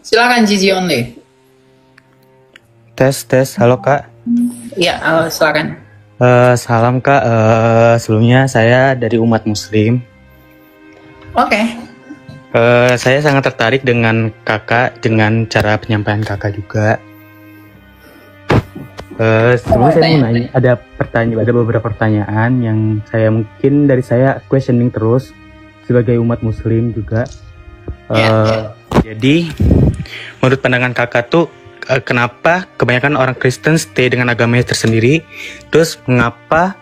Silakan Gigi Only. Tes, halo Kak. Ya, silakan. Salam Kak, sebelumnya saya dari umat muslim. Oke. Saya sangat tertarik dengan Kakak, dengan cara penyampaian Kakak juga. Sebelumnya saya mau nanya, ada beberapa pertanyaan yang mungkin dari saya questioning terus sebagai umat muslim juga. Jadi, menurut pandangan Kakak tuh, kenapa kebanyakan orang Kristen stay dengan agamanya tersendiri? Terus mengapa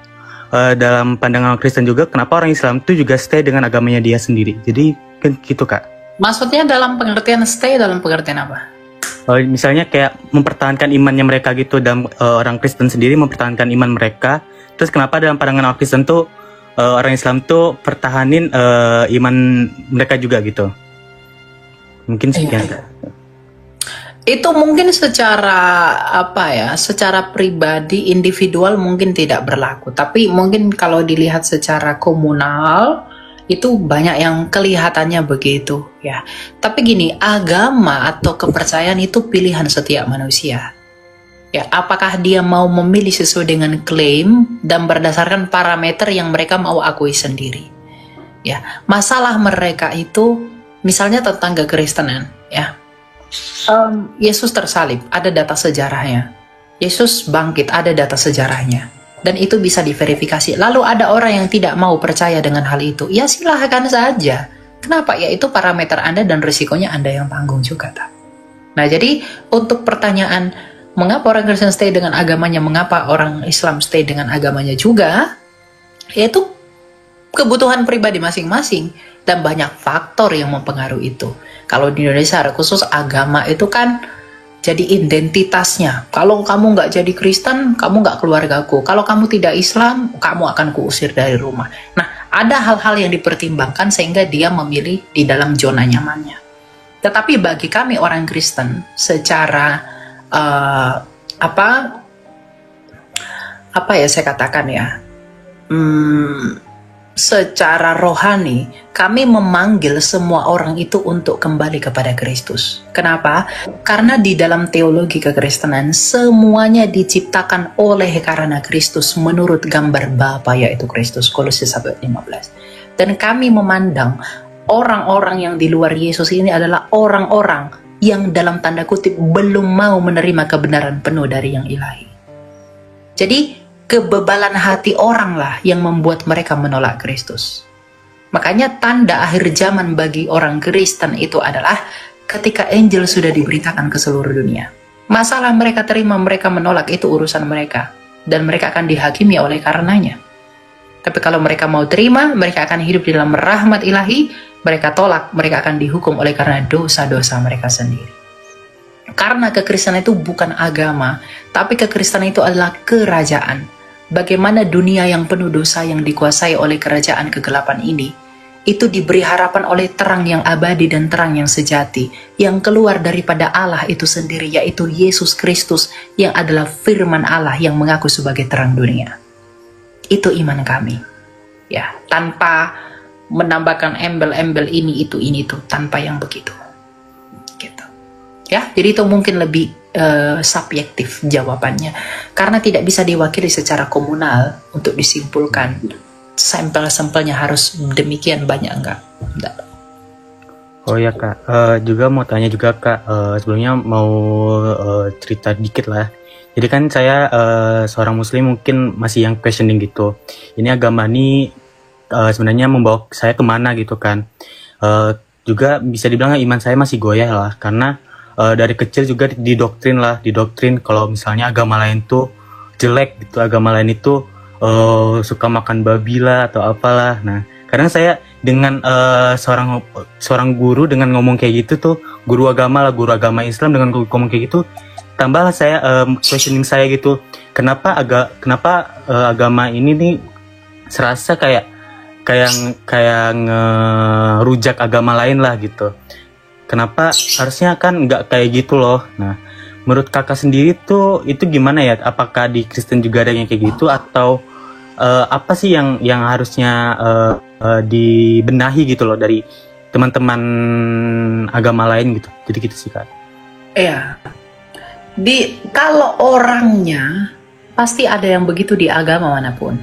dalam pandangan orang Kristen juga kenapa orang Islam tuh juga stay dengan agamanya dia sendiri? Jadi kan gitu Kak. Maksudnya dalam pengertian stay dalam pengertian apa? Misalnya kayak mempertahankan imannya mereka gitu, dan orang Kristen sendiri mempertahankan iman mereka. Terus kenapa dalam pandangan orang Kristen tuh orang Islam tuh pertahanin iman mereka juga gitu? Mungkin sekian Kak. Itu mungkin secara pribadi, individual mungkin tidak berlaku. Tapi mungkin kalau dilihat secara komunal, itu banyak yang kelihatannya begitu ya. Tapi gini, agama atau kepercayaan itu pilihan setiap manusia. Ya, apakah dia mau memilih sesuai dengan klaim dan berdasarkan parameter yang mereka mau akui sendiri. Ya, masalah mereka itu misalnya tentang kekristenan ya. Yesus tersalib, ada data sejarahnya. Yesus bangkit, ada data sejarahnya. Dan itu bisa diverifikasi. Lalu ada orang yang tidak mau percaya dengan hal itu. Ya silahkan saja. Kenapa? Ya itu parameter Anda dan risikonya Anda yang tanggung juga. Nah jadi untuk pertanyaan mengapa orang Kristen stay dengan agamanya, mengapa orang Islam stay dengan agamanya juga, yaitu kebutuhan pribadi masing-masing. Dan banyak faktor yang mempengaruhi itu. Kalau di Indonesia khusus agama itu kan jadi identitasnya. Kalau kamu nggak jadi Kristen, kamu nggak keluargaku. Kalau kamu tidak Islam, kamu akan kuusir dari rumah. Nah, ada hal-hal yang dipertimbangkan sehingga dia memilih di dalam zona nyamannya. Tetapi bagi kami orang Kristen, secara apa ya saya katakan ya, secara rohani, kami memanggil semua orang itu untuk kembali kepada Kristus. Kenapa? Karena di dalam teologi kekristenan, semuanya diciptakan oleh karena Kristus menurut gambar Bapa, yaitu Kristus. Kolose 1:15. Dan kami memandang orang-orang yang di luar Yesus ini adalah orang-orang yang dalam tanda kutip belum mau menerima kebenaran penuh dari yang ilahi. Jadi, kebebalan hati orang lah yang membuat mereka menolak Kristus. Makanya tanda akhir zaman bagi orang Kristen itu adalah ketika Injil sudah diberitakan ke seluruh dunia. Masalah mereka terima, mereka menolak, itu urusan mereka. Dan mereka akan dihakimi oleh karenanya. Tapi kalau mereka mau terima, mereka akan hidup di dalam rahmat ilahi. Mereka tolak, mereka akan dihukum oleh karena dosa-dosa mereka sendiri. Karena kekristenan itu bukan agama, tapi kekristenan itu adalah kerajaan. Bagaimana dunia yang penuh dosa yang dikuasai oleh kerajaan kegelapan ini, itu diberi harapan oleh terang yang abadi dan terang yang sejati, yang keluar daripada Allah itu sendiri, yaitu Yesus Kristus, yang adalah firman Allah yang mengaku sebagai terang dunia. Itu iman kami. Ya, tanpa menambahkan embel-embel ini, itu, tanpa yang begitu. Gitu. Ya, jadi itu mungkin lebih subjektif jawabannya, karena tidak bisa diwakili secara komunal untuk disimpulkan sampel-sampelnya harus demikian banyak enggak. Oh ya Kak, juga mau tanya juga Kak, sebelumnya mau cerita dikit lah. Jadi kan saya seorang muslim mungkin masih yang questioning gitu. Ini agama ini sebenarnya membawa saya kemana gitu kan. Juga bisa dibilang iman saya masih goyah lah, karena dari kecil juga didoktrin kalau misalnya agama lain tuh jelek gitu, agama lain itu suka makan babi lah atau apalah. Nah, kadang saya dengan seorang guru dengan ngomong kayak gitu tuh, guru agama Islam dengan ngomong kayak gitu, tambahlah saya questioning saya gitu, kenapa agama ini nih serasa kayak ngerujak agama lain lah gitu. Kenapa harusnya kan nggak kayak gitu loh. Nah, menurut kakak sendiri tuh itu gimana ya? Apakah di Kristen juga ada yang kayak gitu, atau apa sih yang harusnya dibenahi gitu loh dari teman-teman agama lain gitu. Jadi gitu sih Kak. Iya. Kalau orangnya pasti ada yang begitu di agama manapun.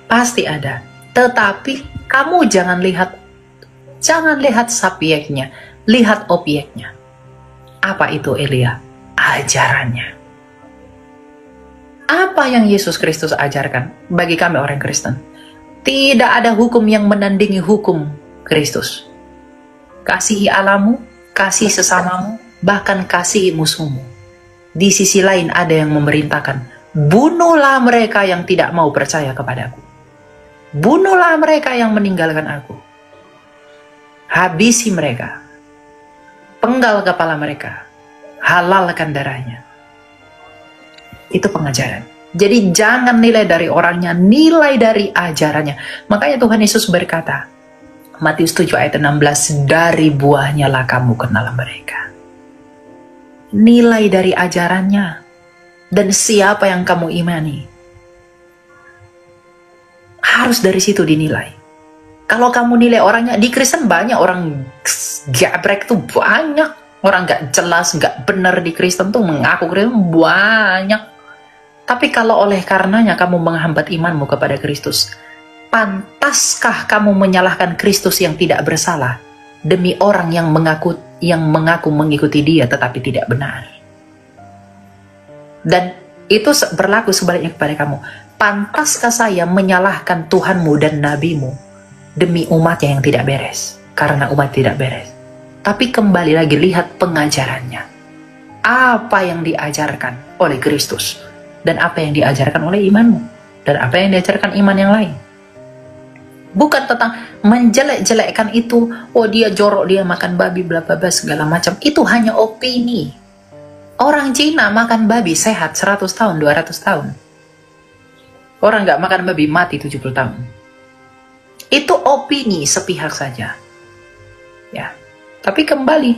Pasti ada. Tetapi kamu jangan lihat subjeknya, lihat objeknya. Apa itu Elia? Ajarannya. Apa yang Yesus Kristus ajarkan bagi kami orang Kristen? Tidak ada hukum yang menandingi hukum Kristus. Kasihi Allahmu, kasih sesamamu, bahkan kasihi musuhmu. Di sisi lain ada yang memerintahkan, bunuhlah mereka yang tidak mau percaya kepadaku. Bunuhlah mereka yang meninggalkan aku. Habisi mereka. Penggal kepala mereka. Halalkan darahnya. Itu pengajaran. Jadi jangan nilai dari orangnya, nilai dari ajarannya. Makanya Tuhan Yesus berkata, Matius 7 ayat 16, dari buahnya lah kamu kenal mereka. Nilai dari ajarannya dan siapa yang kamu imani. Harus dari situ dinilai. Kalau kamu nilai orangnya, di Kristen banyak orang gabrek tuh banyak. Orang gak jelas, gak benar di Kristen tuh mengaku Kristen banyak. Tapi kalau oleh karenanya kamu menghambat imanmu kepada Kristus, pantaskah kamu menyalahkan Kristus yang tidak bersalah demi orang yang mengaku mengikuti dia tetapi tidak benar? Dan itu berlaku sebaliknya kepada kamu. Pantaskah saya menyalahkan Tuhanmu dan nabimu demi umatnya yang tidak beres? Karena umat tidak beres. Tapi kembali lagi lihat pengajarannya. Apa yang diajarkan oleh Kristus? Dan apa yang diajarkan oleh imanmu. Dan apa yang diajarkan iman yang lain. Bukan tentang menjelek-jelekkan itu. Oh dia jorok, dia makan babi, bla bla bla segala macam. Itu hanya opini. Orang Cina makan babi sehat 100 tahun, 200 tahun. Orang nggak makan babi mati 70 tahun. Itu opini sepihak saja. Ya. Tapi kembali,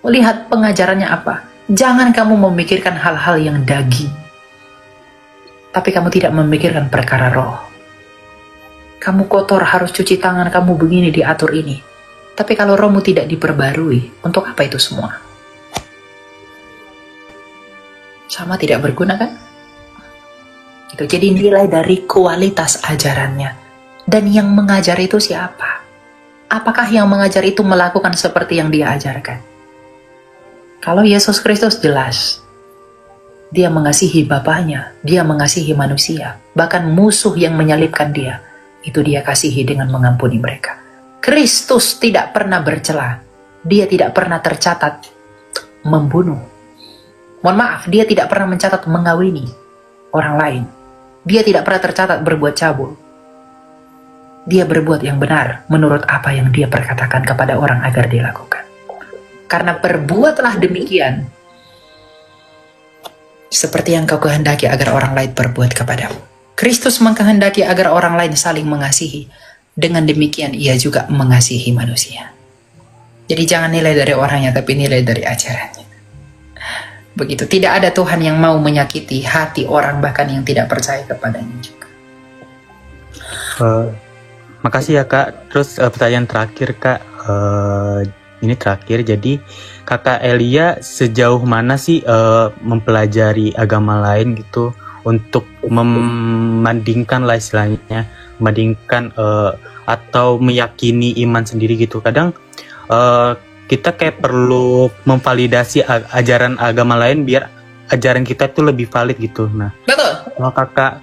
lihat pengajarannya apa. Jangan kamu memikirkan hal-hal yang daging. Tapi kamu tidak memikirkan perkara roh. Kamu kotor, harus cuci tangan, kamu begini, diatur ini. Tapi kalau rohmu tidak diperbarui, untuk apa itu semua? Sama tidak berguna kan? Gitu. Jadi nilai dari kualitas ajarannya. Dan yang mengajar itu siapa? Apakah yang mengajar itu melakukan seperti yang dia ajarkan? Kalau Yesus Kristus jelas. Dia mengasihi Bapaknya, dia mengasihi manusia, bahkan musuh yang menyalibkan dia, itu dia kasihi dengan mengampuni mereka. Kristus tidak pernah bercela, dia tidak pernah tercatat membunuh. Mohon maaf, dia tidak pernah mencatat mengawini orang lain. Dia tidak pernah tercatat berbuat cabul. Dia berbuat yang benar menurut apa yang dia perkatakan kepada orang agar dia lakukan. Karena berbuatlah demikian, seperti yang kau kehendaki agar orang lain berbuat kepadamu. Kristus mengkehendaki agar orang lain saling mengasihi. Dengan demikian ia juga mengasihi manusia. Jadi jangan nilai dari orangnya, tapi nilai dari ajarannya. Begitu. Tidak ada Tuhan yang mau menyakiti hati orang bahkan yang tidak percaya kepadanya juga. Makasih ya Kak. Terus pertanyaan terakhir Kak. Ini terakhir, jadi Kakak Elia sejauh mana sih mempelajari agama lain gitu untuk membandingkan lah istilahnya, membandingkan atau meyakini iman sendiri gitu. Kadang kita kayak perlu memvalidasi ajaran agama lain biar ajaran kita tuh lebih valid gitu. Nah, betul. Kalau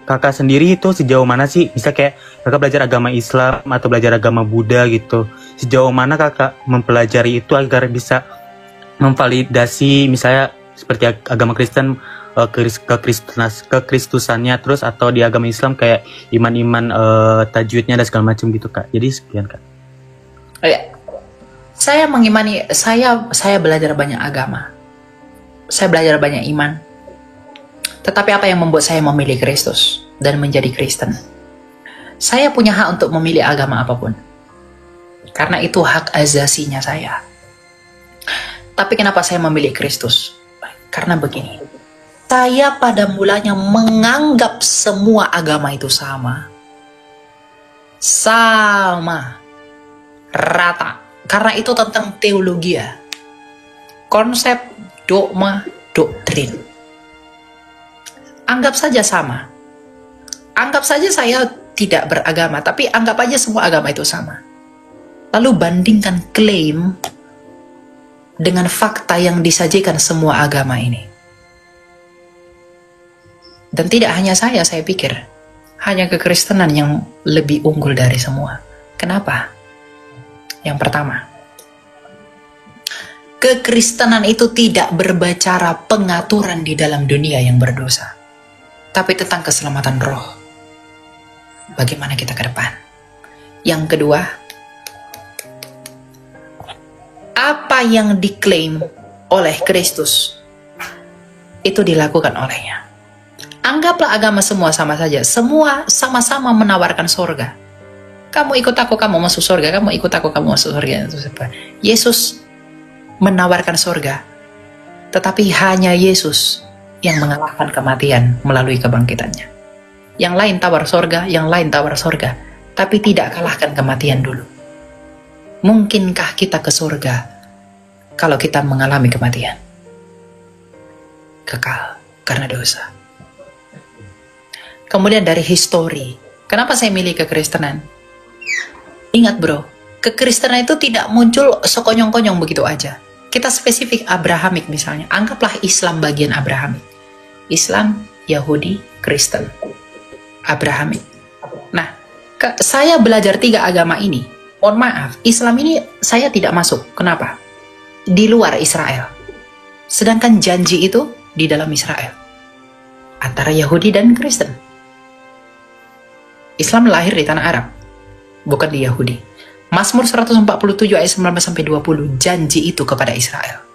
kakak sendiri itu sejauh mana sih bisa kayak kakak belajar agama Islam atau belajar agama Buddha gitu, sejauh mana kakak mempelajari itu agar bisa memvalidasi misalnya seperti agama Kristen kekristusannya, terus atau di agama Islam kayak iman-iman tajwidnya dan segala macam gitu Kak. Jadi sekian Kak. Oh ya. Saya mengimani, saya belajar banyak agama. Saya belajar banyak iman. Tetapi apa yang membuat saya memilih Kristus dan menjadi Kristen? Saya punya hak untuk memilih agama apapun. Karena itu hak azasinya saya. Tapi kenapa saya memilih Kristus? Karena begini. Saya pada mulanya menganggap semua agama itu sama. Sama. Rata. Karena itu tentang teologi ya. Konsep, dogma, doktrin. Anggap saja sama. Anggap saja saya tidak beragama, tapi anggap aja semua agama itu sama. Lalu bandingkan klaim dengan fakta yang disajikan semua agama ini. Dan tidak hanya saya pikir, hanya kekristenan yang lebih unggul dari semua. Kenapa? Yang pertama, kekristenan itu tidak berbicara pengaturan di dalam dunia yang berdosa, tapi tentang keselamatan roh. Bagaimana kita ke depan? Yang kedua, apa yang diklaim oleh Kristus itu dilakukan olehnya. Anggaplah agama semua sama saja. Semua sama-sama menawarkan surga. Kamu ikut aku, kamu masuk surga. Kamu ikut aku, kamu masuk surga. Yesus menawarkan surga. Tetapi hanya Yesus yang mengalahkan kematian melalui kebangkitannya. Yang lain tawar surga, yang lain tawar surga. Tapi tidak kalahkan kematian dulu. Mungkinkah kita ke surga kalau kita mengalami kematian? Kekal karena dosa. Kemudian dari histori. Kenapa saya milih kekristenan? Ingat bro, kekristenan itu tidak muncul sekonyong-konyong begitu aja. Kita spesifik Abrahamik misalnya. Anggaplah Islam bagian Abrahamik. Islam, Yahudi, Kristen. Abrahamik. Nah, saya belajar 3 agama ini. Mohon maaf, Islam ini saya tidak masuk. Kenapa? Di luar Israel. Sedangkan janji itu di dalam Israel. Antara Yahudi dan Kristen. Islam lahir di tanah Arab, bukan di Yahudi. Mazmur 147 ayat 19-20, janji itu kepada Israel.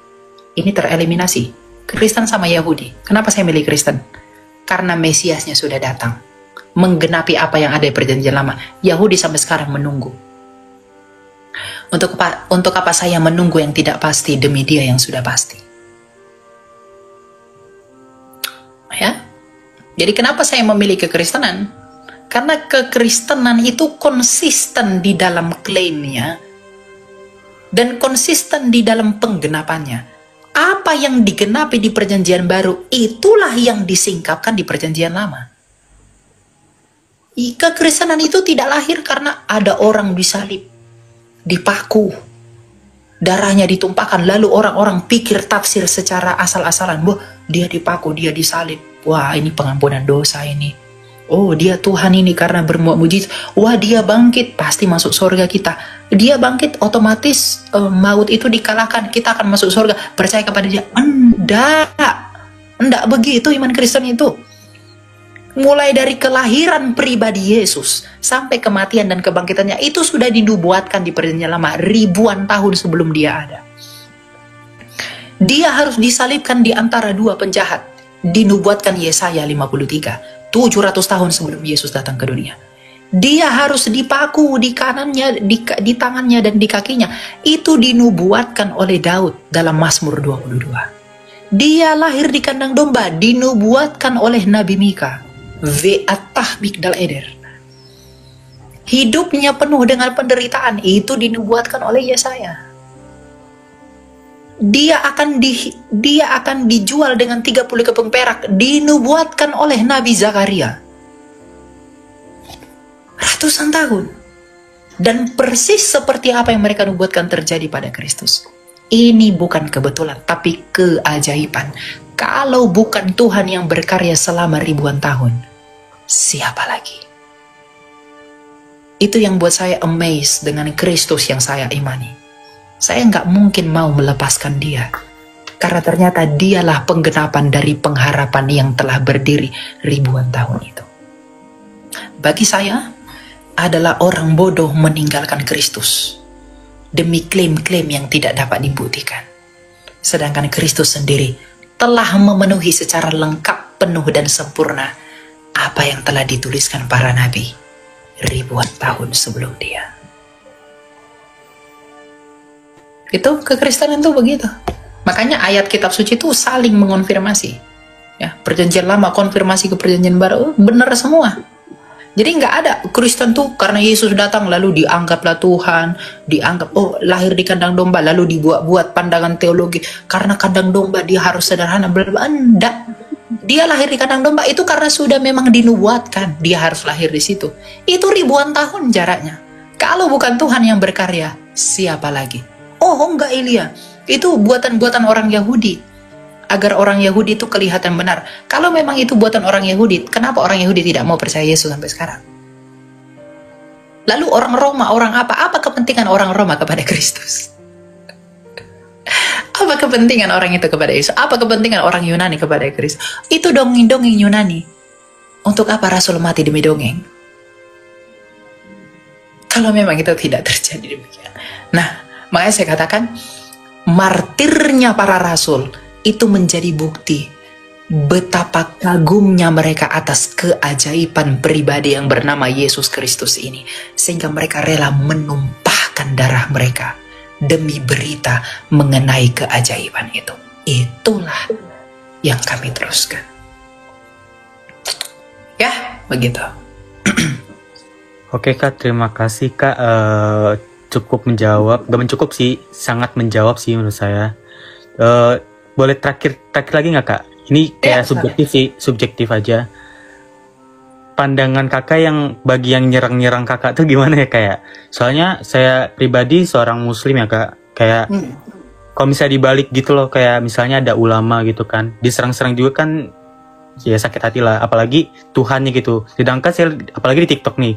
Ini tereliminasi. Kristen sama Yahudi. Kenapa saya milih Kristen? Karena Mesiasnya sudah datang. Menggenapi apa yang ada di perjanjian lama. Yahudi sampai sekarang menunggu. Untuk apa saya menunggu yang tidak pasti demi dia yang sudah pasti? Ya. Jadi kenapa saya memilih kekristenan? Karena kekristenan itu konsisten di dalam klaimnya dan konsisten di dalam penggenapannya. Apa yang digenapi di perjanjian baru, itulah yang disingkapkan di perjanjian lama. Kekristenan itu tidak lahir karena ada orang disalib, dipaku, darahnya ditumpahkan, lalu orang-orang pikir tafsir secara asal-asalan. Wah, dia dipaku, dia disalib. Wah, ini pengampunan dosa ini. Oh, dia Tuhan ini karena berbuat mujizat. Wah, dia bangkit, pasti masuk surga kita. Dia bangkit, otomatis maut itu dikalahkan. Kita akan masuk surga. Percaya kepada dia. Enggak begitu iman Kristen itu. Mulai dari kelahiran pribadi Yesus sampai kematian dan kebangkitannya, itu sudah dinubuatkan di perjanjian lama ribuan tahun sebelum dia ada. Dia harus disalibkan di antara 2 penjahat. Dinubuatkan Yesaya 53. 700 tahun sebelum Yesus datang ke dunia. Dia harus dipaku di kanannya, di tangannya dan di kakinya. Itu dinubuatkan oleh Daud dalam Mazmur 22. Dia lahir di kandang domba, dinubuatkan oleh Nabi Mika. Ve'atah Migdal Eder. Hidupnya penuh dengan penderitaan, itu dinubuatkan oleh Yesaya. Dia akan dijual dengan 30 keping perak, dinubuatkan oleh Nabi Zakaria. Ratusan tahun. Dan persis seperti apa yang mereka nubuatkan terjadi pada Kristus. Ini bukan kebetulan, tapi keajaiban. Kalau bukan Tuhan yang berkarya selama ribuan tahun, siapa lagi? Itu yang buat saya amazed dengan Kristus yang saya imani. Saya nggak mungkin mau melepaskan dia. Karena ternyata dialah penggenapan dari pengharapan yang telah berdiri ribuan tahun itu. Bagi saya, adalah orang bodoh meninggalkan Kristus demi klaim-klaim yang tidak dapat dibuktikan. Sedangkan Kristus sendiri telah memenuhi secara lengkap, penuh dan sempurna apa yang telah dituliskan para nabi ribuan tahun sebelum dia. Itu kekristenan itu begitu. Makanya ayat kitab suci itu saling mengonfirmasi. Ya, perjanjian lama konfirmasi ke perjanjian baru, benar semua. Jadi nggak ada Kristen tuh karena Yesus datang lalu dianggaplah Tuhan, dianggap lahir di kandang domba lalu dibuat-buat pandangan teologi karena kandang domba dia harus sederhana. Enggak. Dia lahir di kandang domba itu karena sudah memang dinubuatkan dia harus lahir di situ. Itu ribuan tahun jaraknya. Kalau bukan Tuhan yang berkarya, siapa lagi? Oh enggak Elia, itu buatan-buatan orang Yahudi. Agar orang Yahudi itu kelihatan benar. Kalau memang itu buatan orang Yahudi, kenapa orang Yahudi tidak mau percaya Yesus sampai sekarang? Lalu orang Roma, orang apa? Apa kepentingan orang Roma kepada Kristus? Apa kepentingan orang itu kepada Yesus? Apa kepentingan orang Yunani kepada Kristus? Itu dongeng-dongeng Yunani. Untuk apa Rasul mati demi dongeng? Kalau memang itu tidak terjadi demikian. Nah, makanya saya katakan, martirnya para rasul itu menjadi bukti betapa kagumnya mereka atas keajaiban pribadi yang bernama Yesus Kristus ini. Sehingga mereka rela menumpahkan darah mereka demi berita mengenai keajaiban itu. Itulah yang kami teruskan. Ya, begitu. Oke Kak, terima kasih Kak. Cukup menjawab, gak mencukup sih, sangat menjawab sih menurut saya. Boleh terakhir lagi nggak Kak? Ini kayak subjektif sih, subjektif aja. Pandangan Kakak yang bagi yang nyerang Kakak tuh gimana ya Kak? Soalnya saya pribadi seorang Muslim ya Kak. Kayak kalau misalnya dibalik gitu loh, kayak misalnya ada ulama gitu kan, diserang-serang juga kan, ya sakit hati lah. Apalagi Tuhannya gitu. Sedangkan saya, apalagi di TikTok nih,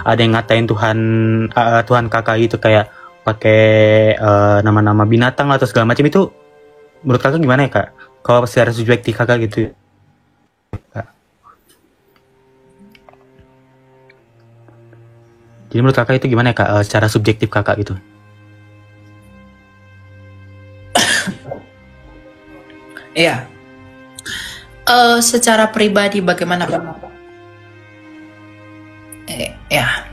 ada yang ngatain Tuhan Kakak gitu kayak pakai nama-nama binatang atau segala macam itu. Menurut Kakak gimana ya Kak? Kalau secara subjektif Kakak gitu Kak. Jadi menurut Kakak itu gimana ya Kak? Secara subjektif Kakak gitu. Iya. Secara pribadi bagaimana Pak? Ya.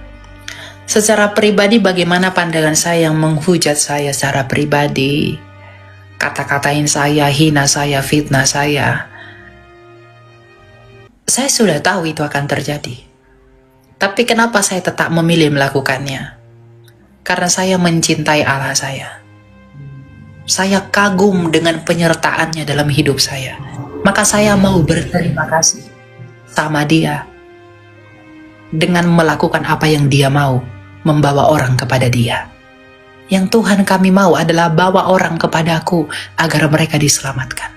Secara pribadi bagaimana pandangan saya yang menghujat saya secara pribadi? Kata-katain saya, hina saya, fitnah saya. Saya sudah tahu itu akan terjadi. Tapi kenapa saya tetap memilih melakukannya? Karena saya mencintai Allah saya. Saya kagum dengan penyertaannya dalam hidup saya. Maka saya mau berterima kasih sama dia. Dengan melakukan apa yang dia mau, membawa orang kepada dia. Yang Tuhan kami mau adalah bawa orang kepadaku agar mereka diselamatkan.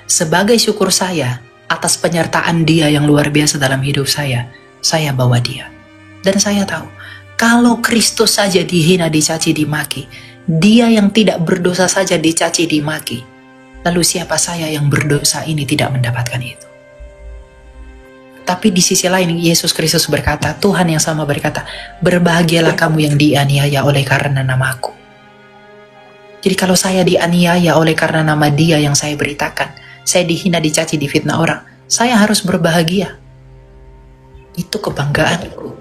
Sebagai syukur saya atas penyertaan dia yang luar biasa dalam hidup saya bawa dia. Dan saya tahu, kalau Kristus saja dihina, dicaci, dimaki, dia yang tidak berdosa saja dicaci, dimaki, lalu siapa saya yang berdosa ini tidak mendapatkan itu? Tapi di sisi lain Yesus Kristus berkata, Tuhan yang sama berkata, berbahagialah kamu yang dianiaya oleh karena namaku. Jadi kalau saya dianiaya oleh karena nama dia yang saya beritakan, saya dihina, dicaci, difitnah orang, saya harus berbahagia. Itu kebanggaanku.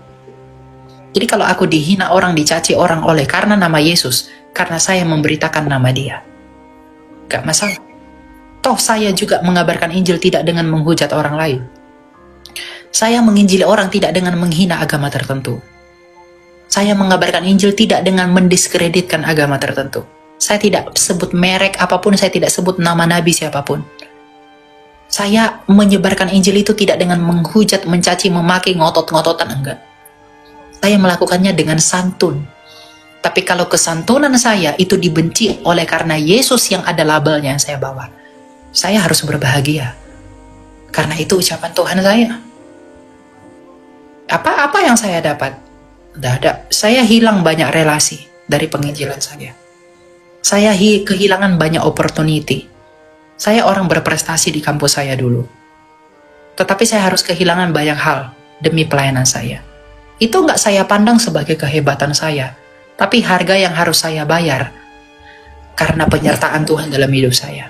Jadi kalau aku dihina orang, dicaci orang oleh karena nama Yesus, karena saya memberitakan nama dia, gak masalah. Toh saya juga mengabarkan Injil tidak dengan menghujat orang lain. Saya menginjili orang tidak dengan menghina agama tertentu. Saya mengabarkan Injil tidak dengan mendiskreditkan agama tertentu. Saya tidak sebut merek apapun, saya tidak sebut nama nabi siapapun. Saya menyebarkan Injil itu tidak dengan menghujat, mencaci, memaki, ngotot-ngototan, enggak. Saya melakukannya dengan santun. Tapi kalau kesantunan saya itu dibenci oleh karena Yesus yang ada labelnya yang saya bawa, saya harus berbahagia. Karena itu ucapan Tuhan saya. Apa yang saya dapat? Tidak ada. Saya hilang banyak relasi dari penginjilan saya. Saya kehilangan banyak opportunity. Saya orang berprestasi di kampus saya dulu. Tetapi saya harus kehilangan banyak hal demi pelayanan saya. Itu nggak saya pandang sebagai kehebatan saya, tapi harga yang harus saya bayar karena penyertaan Tuhan dalam hidup saya.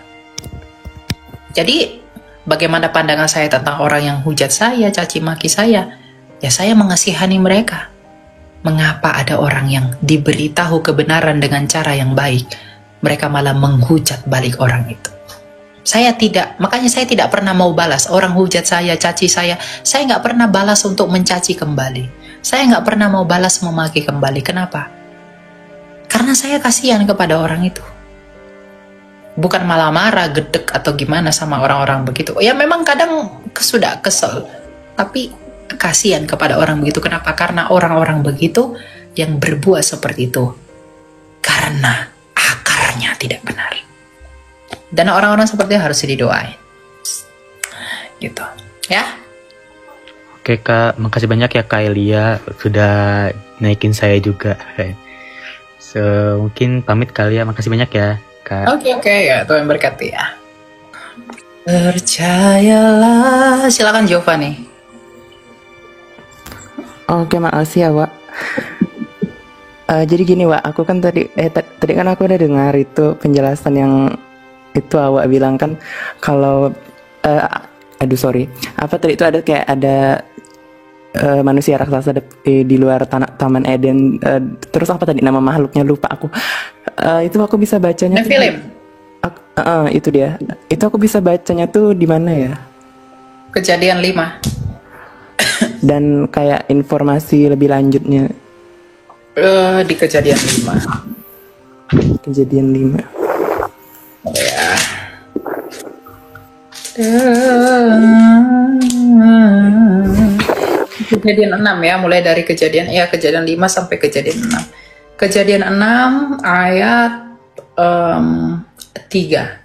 Jadi, bagaimana pandangan saya tentang orang yang hujat saya, caci maki saya? Ya saya mengasihani mereka. Mengapa ada orang yang diberitahu kebenaran dengan cara yang baik, mereka malah menghujat balik orang itu? Saya tidak, makanya saya tidak pernah mau balas. Orang hujat saya, caci saya nggak pernah balas untuk mencaci kembali. Saya nggak pernah mau balas memaki kembali. Kenapa? Karena saya kasihan kepada orang itu. Bukan malah marah, gedek atau gimana sama orang-orang begitu. Ya memang kadang sudah kesel, tapi kasihan kepada orang begitu. Kenapa? Karena orang-orang begitu yang berbuat seperti itu karena akarnya tidak benar. Dan orang-orang seperti itu harus didoain. Gitu. Ya. Oke Kak, makasih banyak ya Kak Elia sudah naikin saya juga. So, mungkin pamit kali ya. Makasih banyak ya Kak. Oke, ya, Tuhan berkati ya. Percayalah. Silakan Giovanni. Oke, makasih ya, Wak. Jadi gini, Wak, aku kan tadi kan aku udah dengar itu penjelasan yang itu Awak bilang kan kalau apa tadi itu ada kayak ada manusia raksasa di luar Taman Eden, terus apa tadi nama makhluknya lupa aku. Itu aku bisa bacanya Nephilim. Itu dia. Itu aku bisa bacanya tuh di mana ya? Kejadian 5. Dan kayak informasi lebih lanjutnya Di Kejadian 5. Kejadian 5. Ya. Kejadian 6 ya, mulai dari kejadian 5 sampai kejadian 6. Kejadian 6 ayat 3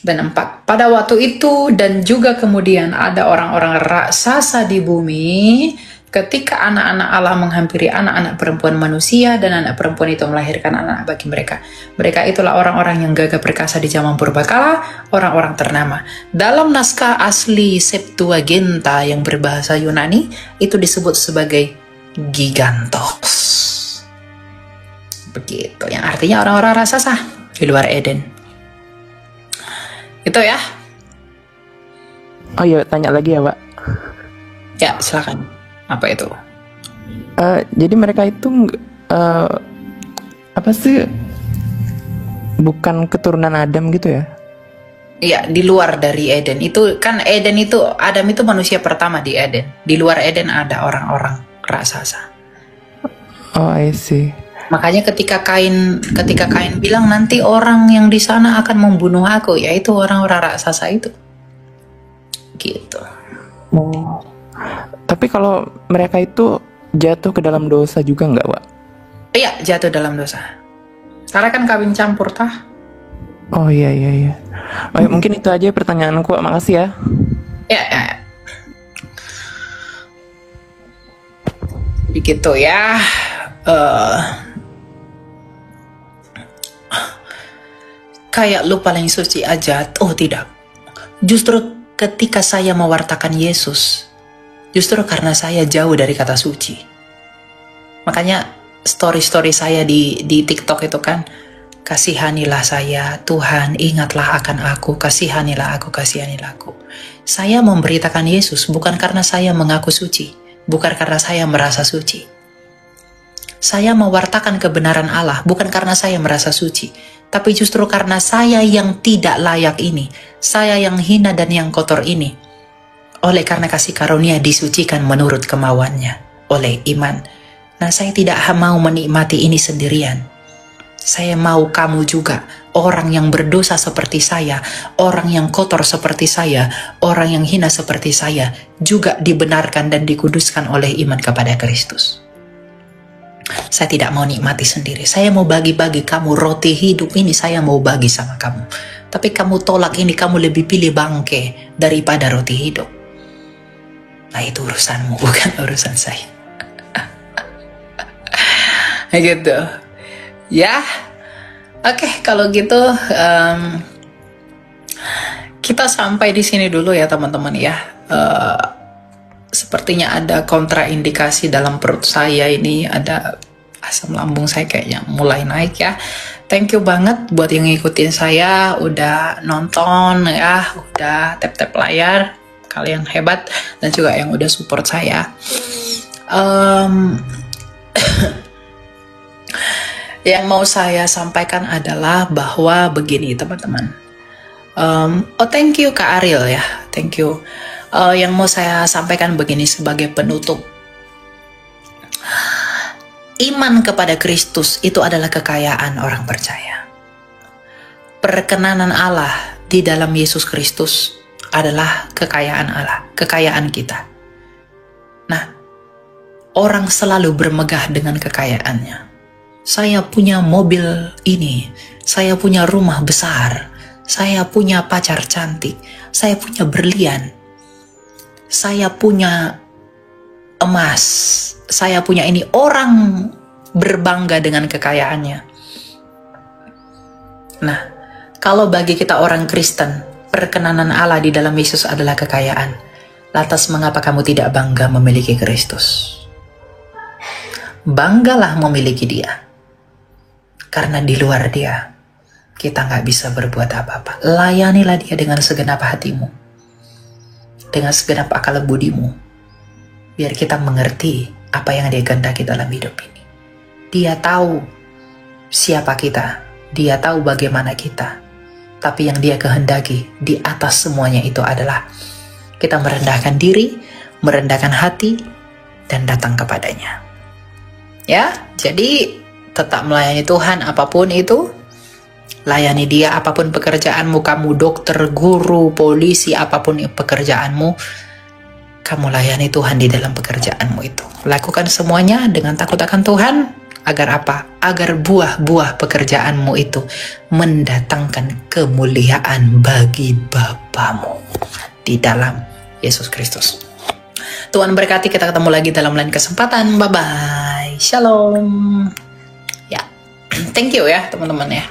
dan 4. Pada waktu itu dan juga kemudian ada orang-orang raksasa di bumi ketika anak-anak Allah menghampiri anak-anak perempuan manusia dan anak perempuan itu melahirkan anak bagi mereka. Mereka itulah orang-orang yang gagah perkasa di zaman purbakala, orang-orang ternama. Dalam naskah asli Septuaginta yang berbahasa Yunani, itu disebut sebagai gigantos. Begitu, yang artinya orang-orang raksasa di luar Eden. Itu ya. Oh iya, tanya lagi ya, Pak. Ya, silakan. Apa itu? Jadi mereka itu apa sih? Bukan keturunan Adam gitu ya? Iya, di luar dari Eden. Itu kan Eden itu, Adam itu manusia pertama di Eden. Di luar Eden ada orang-orang raksasa. Oh, I see. Makanya ketika Kain bilang nanti orang yang di sana akan membunuh aku, yaitu orang-orang raksasa itu. Gitu. Oh. Tapi kalau mereka itu jatuh ke dalam dosa juga nggak, Wak? Iya, jatuh dalam dosa. Karena kan kawin campur, tah? Oh iya. Oh, ya, mungkin itu aja pertanyaanku, Wak. Makasih ya. Ya. Begitu ya. Kayak lu paling suci aja. Oh tidak. Justru ketika saya mewartakan Yesus, justru karena saya jauh dari kata suci. Makanya story-story saya di TikTok itu kan, kasihanilah saya, Tuhan ingatlah akan aku, kasihanilah aku. Saya memberitakan Yesus bukan karena saya mengaku suci, bukan karena saya merasa suci. Saya mewartakan kebenaran Allah bukan karena saya merasa suci, tapi justru karena saya yang tidak layak ini, saya yang hina dan yang kotor ini, oleh karena kasih karunia disucikan menurut kemauannya, oleh iman. Nah, saya tidak mau menikmati ini sendirian. Saya mau kamu juga, orang yang berdosa seperti saya, orang yang kotor seperti saya, orang yang hina seperti saya, juga dibenarkan dan dikuduskan oleh iman kepada Kristus. Saya tidak mau nikmati sendiri. Saya mau bagi-bagi kamu roti hidup ini, saya mau bagi sama kamu. Tapi kamu tolak ini, kamu lebih pilih bangke daripada roti hidup. Nah, itu urusanmu, bukan urusan saya. Gitu. Ya. Oke, kalau gitu kita sampai di sini dulu ya teman-teman ya. Sepertinya ada kontraindikasi dalam perut saya ini, ada asam lambung saya kayaknya mulai naik ya. Thank you banget buat yang ngikutin saya, udah nonton ya, udah tap-tap layar, kalian hebat, dan juga yang udah support saya. Yang mau saya sampaikan adalah bahwa begini teman-teman, Oh, thank you Kak Ariel ya, thank you. Yang mau saya sampaikan begini sebagai penutup. Iman kepada Kristus itu adalah kekayaan orang percaya. Perkenanan Allah di dalam Yesus Kristus adalah kekayaan Allah, kekayaan kita. Nah, orang selalu bermegah dengan kekayaannya. Saya punya mobil ini, saya punya rumah besar, saya punya pacar cantik, saya punya berlian, saya punya emas, saya punya ini. Orang berbangga dengan kekayaannya. Nah, kalau bagi kita orang Kristen, perkenanan Allah di dalam Yesus adalah kekayaan. Lantas mengapa kamu tidak bangga memiliki Kristus? Banggalah memiliki Dia. Karena di luar Dia, kita nggak bisa berbuat apa-apa. Layanilah Dia dengan segenap hatimu, dengan segenap akal budimu, biar kita mengerti apa yang Dia kehendaki dalam hidup ini. Dia tahu siapa kita, Dia tahu bagaimana kita, tapi yang Dia kehendaki di atas semuanya itu adalah kita merendahkan diri, merendahkan hati, dan datang kepadanya. Ya, jadi tetap melayani Tuhan apapun itu. Layani Dia apapun pekerjaanmu, kamu dokter, guru, polisi, apapun pekerjaanmu, kamu layani Tuhan di dalam pekerjaanmu itu. Lakukan semuanya dengan takut akan Tuhan. Agar apa? Agar buah-buah pekerjaanmu itu mendatangkan kemuliaan bagi Bapamu di dalam Yesus Kristus. Tuhan berkati, kita ketemu lagi dalam lain kesempatan. Bye-bye. Shalom. Ya, thank you ya teman-teman ya.